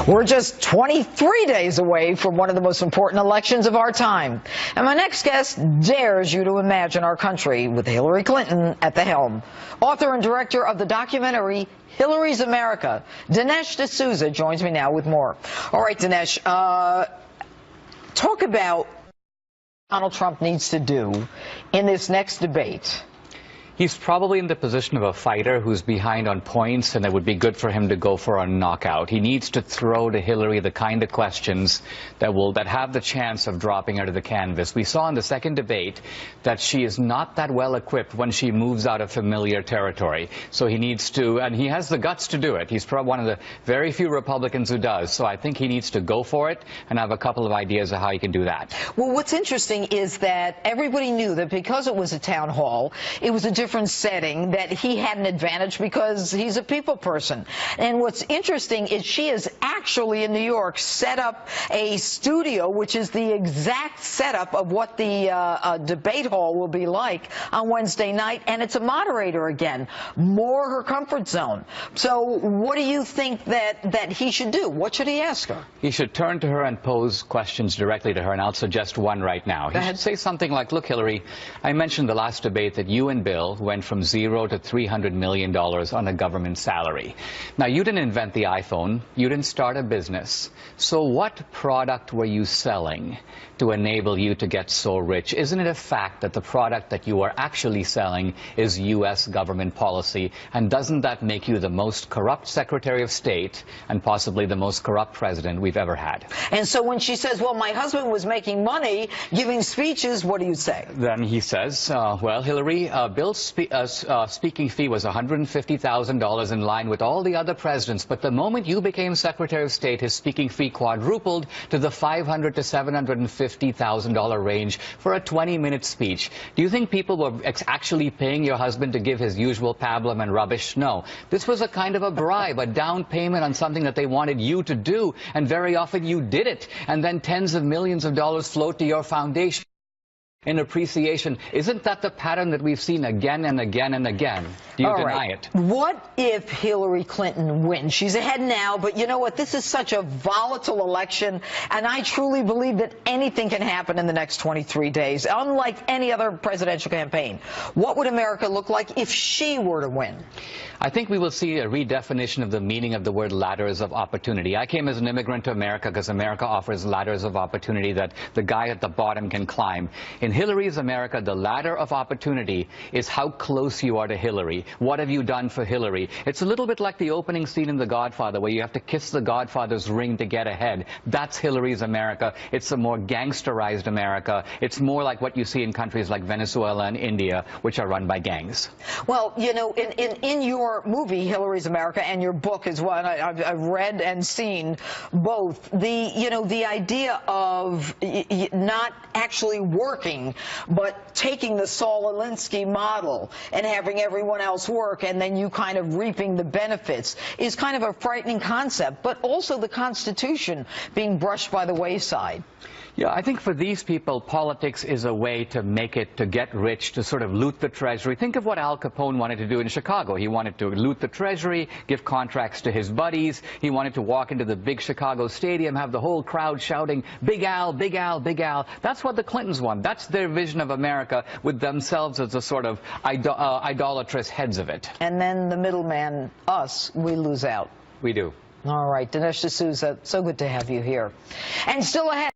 We're just 23 days away from one of the most important elections of our time. And my next guest dares you to imagine our country with Hillary Clinton at the helm. Author and director of the documentary Hillary's America, Dinesh D'Souza joins me now with more. All right, Dinesh, talk about what Donald Trump needs to do in this next debate. He's probably in the position of a fighter who's behind on points, and it would be good for him to go for a knockout. He needs to throw to Hillary the kind of questions that have the chance of dropping her to the canvas. We saw in the second debate that she is not that well equipped when she moves out of familiar territory. So he needs to, and he has the guts to do it. He's probably one of the very few Republicans who does. So I think he needs to go for it, and I have a couple of ideas of how he can do that. Well, what's interesting is that everybody knew that because it was a town hall, it was a different setting, that he had an advantage because he's a people person. And what's interesting is she is actually in New York set up a studio, which is the exact setup of what the debate hall will be like on Wednesday night, and it's a moderator again, more her comfort zone. So what do you think that he should do? What should he ask her? He should turn to her and pose questions directly to her, and I'll suggest one right now. He should say something like, look, Hillary, I mentioned the last debate that you and Bill went from $0 to $300 million on a government salary. Now, you didn't invent the iPhone. You didn't start a business. So what product were you selling to enable you to get so rich? Isn't it a fact that the product that you are actually selling is U.S. government policy? And doesn't that make you the most corrupt Secretary of State and possibly the most corrupt president we've ever had? And so when she says, well, my husband was making money giving speeches, what do you say? Then he says, well, Hillary, Bill's speaking fee was $150,000 in line with all the other presidents. But the moment you became Secretary of State, his speaking fee quadrupled to the $500,000 to $750,000 range for a 20-minute speech. Do you think people were actually paying your husband to give his usual pablum and rubbish? No. This was a kind of a bribe, a down payment on something that they wanted you to do. And very often you did it. And then tens of millions of dollars flowed to your foundation in appreciation. Isn't that the pattern that we've seen again and again and again? Do you deny it? What if Hillary Clinton wins? She's ahead now, but you know what? This is such a volatile election, and I truly believe that anything can happen in the next 23 days, unlike any other presidential campaign. What would America look like if she were to win? I think we will see a redefinition of the meaning of the word ladders of opportunity. I came as an immigrant to America because America offers ladders of opportunity that the guy at the bottom can climb. In Hillary's America, the ladder of opportunity is how close you are to Hillary. What have you done for Hillary? It's a little bit like the opening scene in The Godfather, where you have to kiss the Godfather's ring to get ahead. That's Hillary's America. It's a more gangsterized America. It's more like what you see in countries like Venezuela and India, which are run by gangs. Well, you know, in your movie, Hillary's America, and your book as well, and I've read and seen both, the idea of not actually working, but taking the Saul Alinsky model and having everyone else work, and then you kind of reaping the benefits, is kind of a frightening concept, but also the Constitution being brushed by the wayside. Yeah, I think for these people, politics is a way to make it, to get rich, to sort of loot the treasury. Think of what Al Capone wanted to do in Chicago. He wanted to loot the treasury, give contracts to his buddies. He wanted to walk into the big Chicago stadium, have the whole crowd shouting, Big Al, Big Al, Big Al. That's what the Clintons want. That's their vision of America, with themselves as the sort of idolatrous heads of it. And then the middleman, us, we lose out. We do. All right, Dinesh D'Souza, so good to have you here. And still ahead.